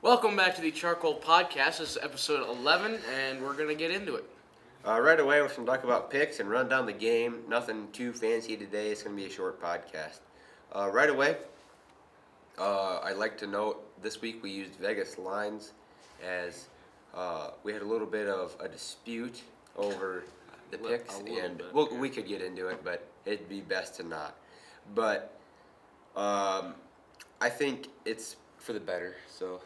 Welcome back to the CharCole Podcast. This is episode 11, and we're going to get into it. Right away, we're going to talk about picks and run down the game. Nothing too fancy today. It's going to be a short podcast. Right away, I'd like to note this week we used Vegas lines as we had a little bit of a dispute over the picks, and we could get into it, but it'd be best to not. But I think it's for the better, so...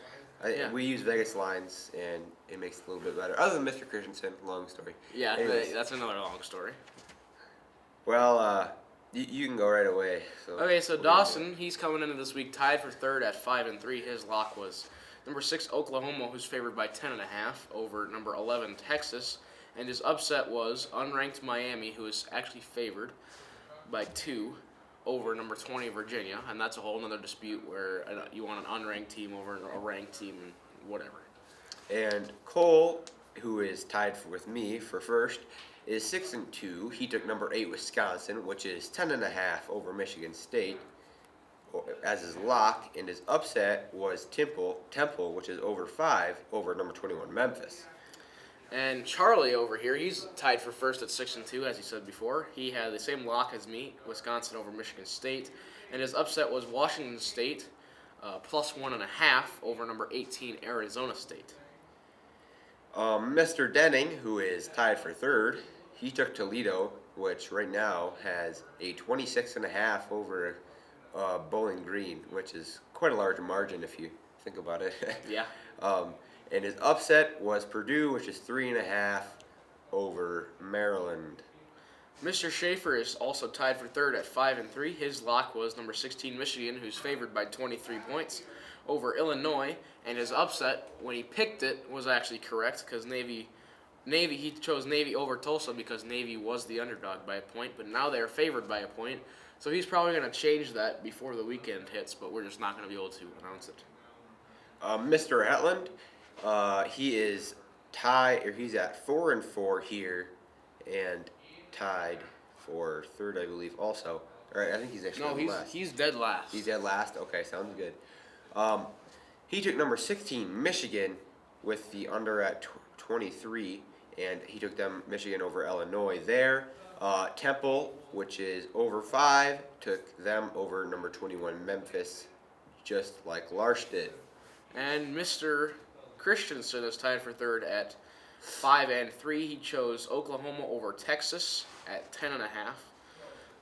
We use Vegas lines, and it makes it a little bit better. Other than Mr. Christensen, long story. Yeah, that's another long story. Well, you can go right away. So Dawson, he's coming into this week tied for third at 5-3. His lock was number 6 Oklahoma, who's favored by 10.5 over number 11 Texas, and his upset was unranked Miami, who is actually favored by 2. Over number 20 Virginia, and that's a whole other dispute where you want an unranked team over a ranked team and whatever. And Cole, who is tied with me for first, is 6-2. He took number 8 Wisconsin, which is 10.5 over Michigan State, as his lock, and his upset was Temple, which is over 5 over number 21 Memphis. And Charlie over here, he's tied for first at 6-2, as he said before. He had the same lock as me, Wisconsin over Michigan State. And his upset was Washington State, plus 1.5 over number 18 Arizona State. Mr. Denning, who is tied for third, he took Toledo, which right now has a 26.5 over Bowling Green, which is quite a large margin if you think about it. Yeah. And his upset was Purdue, which is 3.5 over Maryland. Mr. Schaefer is also tied for third at 5-3. His lock was number 16 Michigan, who's favored by 23 points over Illinois. And his upset, when he picked it, was actually correct because he chose Navy over Tulsa because Navy was the underdog by a point. But now they are favored by a point. So he's probably going to change that before the weekend hits, but we're just not going to be able to announce it. Mr. Hetland. He is he's at 4-4 here, and tied for third, I believe, also. All right, I think he's actually last. He's dead last. He's dead last? Okay, sounds good. He took number 16, Michigan, with the under at 23, and he took Michigan over Illinois there. Temple, which is over 5, took them over number 21, Memphis, just like Larsh did. And Mr. Christensen is tied for third at 5-3. He chose Oklahoma over Texas at 10.5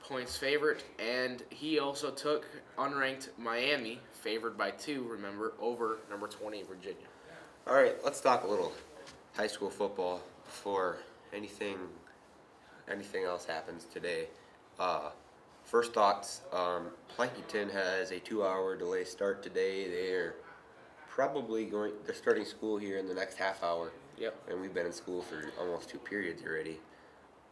points favorite, and he also took unranked Miami, favored by 2, remember, over number 20 Virginia. All right, let's talk a little high school football before anything else happens today. First thoughts, Plankinton has a 2-hour delay start today. They're starting school here in the next half hour. Yep. And we've been in school for almost 2 periods already.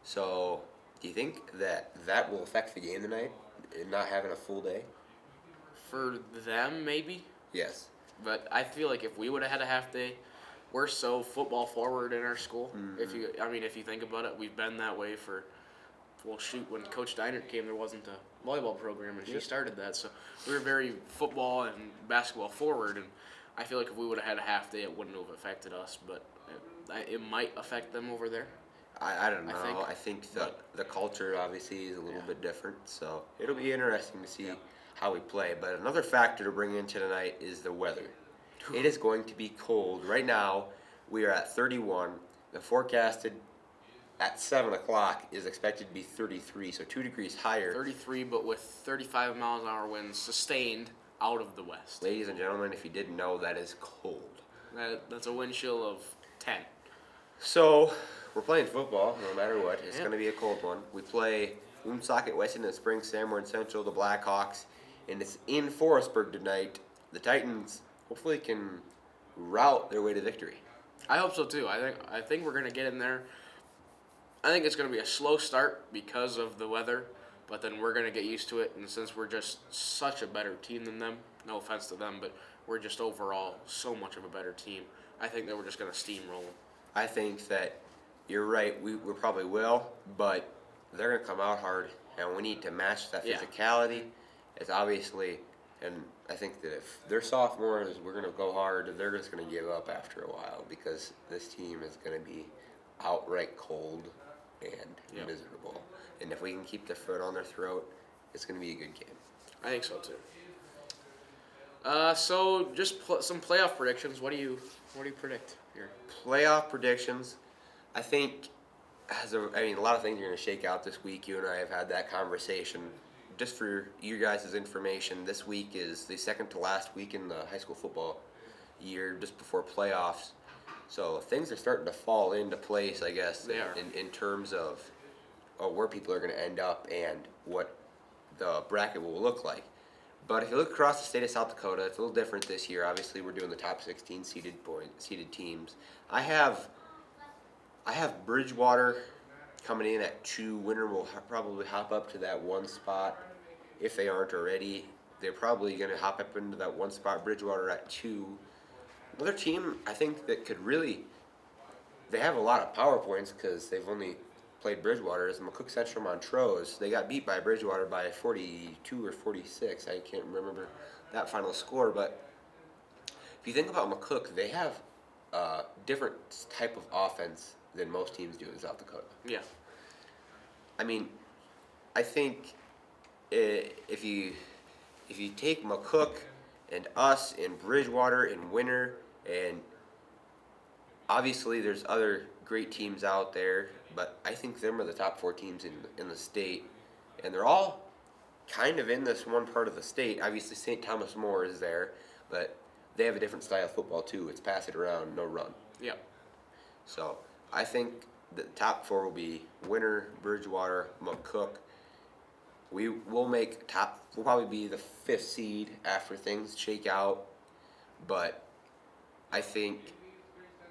So, do you think that will affect the game tonight, not having a full day? For them, maybe. Yes. But I feel like if we would have had a half day, we're so football forward in our school. Mm-hmm. If you think about it, we've been that way for. Well, shoot, when Coach Deinert came, there wasn't a volleyball program, and she started that. So we were very football and basketball forward, and I feel like if we would have had a half day, it wouldn't have affected us, but it might affect them over there. I don't know. I think the culture obviously is a little bit different, so it'll be interesting to see how we play. But another factor to bring into tonight is the weather. It is going to be cold. Right now, we are at 31. The forecasted at 7 o'clock is expected to be 33, so 2 degrees higher. 33, but with 35 miles an hour winds sustained out of the west. Ladies and gentlemen, if you didn't know, that is cold. That's a wind chill of 10. So, we're playing football, no matter what. It's going to be a cold one. We play Woonsocket Weston and Spring Sanborn Central, the Blackhawks, and it's in Forestburg tonight. The Titans hopefully can route their way to victory. I hope so, too. I think we're going to get in there. I think it's going to be a slow start because of the weather, but then we're going to get used to it, and since we're just such a better team than them, no offense to them, but we're just overall so much of a better team, I think that we're just going to steamroll them. I think that you're right, we probably will, but they're going to come out hard, and we need to match that physicality. It's obviously And I think that if they're sophomores, we're going to go hard. They're just going to give up after a while because this team is going to be outright cold and miserable. And if we can keep their foot on their throat, it's going to be a good game. I think so too. So just some playoff predictions. What do you predict here? Playoff predictions. I think, a lot of things are going to shake out this week. You and I have had that conversation. Just for you guys' information, this week is the second to last week in the high school football year, just before playoffs. So things are starting to fall into place, I guess, They are. in terms of where people are going to end up and what the bracket will look like. But if you look across the state of South Dakota, it's a little different this year. Obviously, we're doing the top 16 seeded teams. I have Bridgewater coming in at 2. Winner will probably hop up to that 1 spot if they aren't already. They're probably going to hop up into that 1 spot. Bridgewater at 2. Another team I think that could really, they have a lot of power points because they've only played Bridgewater is McCook Central Montrose. They got beat by Bridgewater by 42 or 46. I can't remember that final score, but if you think about McCook, they have a different type of offense than most teams do in South Dakota. Yeah. I mean, I think if you take McCook and us and Bridgewater and Winter, and obviously there's other great teams out there, but I think them are the top 4 teams in the state, and they're all kind of in this one part of the state. Obviously, St. Thomas More is there, but they have a different style of football too. It's pass it around, no run. Yeah. So I think the top 4 will be Winter, Bridgewater, McCook. We'll probably be the 5th seed after things shake out, but I think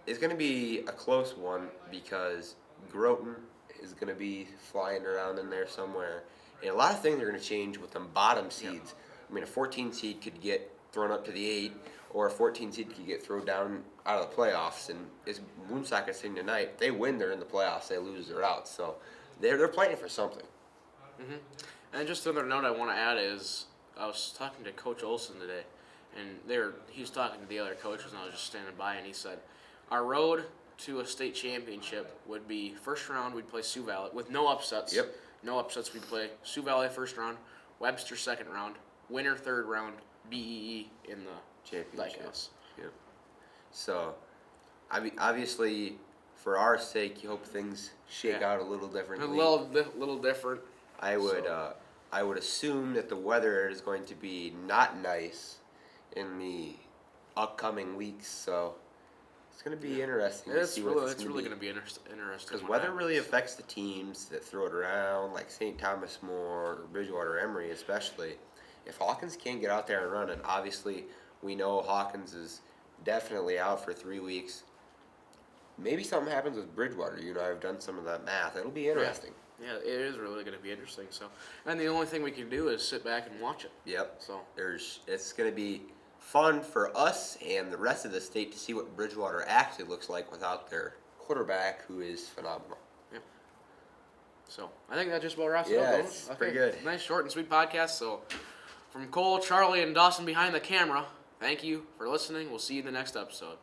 it's going to be a close one because Groton is going to be flying around in there somewhere. And a lot of things are going to change with them bottom seeds. I mean, a 14 seed could get thrown up to the 8, or a 14 seed could get thrown down out of the playoffs. And as Woonsocket saying tonight, if they win, they're in the playoffs. They lose, they're out. So they're playing for something. Mm-hmm. And just another note I want to add is I was talking to Coach Olson today, and he was talking to the other coaches, and I was just standing by, and he said, our road to a state championship would be first round, we'd play Sioux Valley with no upsets. Yep. No upsets, we'd play Sioux Valley first round, Webster second round, Winter third round, BEE in the Championship. Diecast. Yep. So, obviously, for our sake, you hope things shake out a little differently. A little different. I would assume that the weather is going to be not nice in the upcoming weeks, so it's going to be interesting to see what it's really going to be interesting. Because weather really affects the teams that throw it around, like St. Thomas More or Bridgewater Emory especially. If Hawkins can't get out there and run, and obviously we know Hawkins is definitely out for 3 weeks, maybe something happens with Bridgewater. I've done some of that math. It'll be interesting. Yeah, it is really going to be interesting. So, and the only thing we can do is sit back and watch it. Yep. So it's going to be fun for us and the rest of the state to see what Bridgewater actually looks like without their quarterback, who is phenomenal. Yep. So I think that just about wraps it up. Yeah, it's pretty good. Nice, short and sweet podcast. So from Cole, Charlie, and Dawson behind the camera, thank you for listening. We'll see you in the next episode.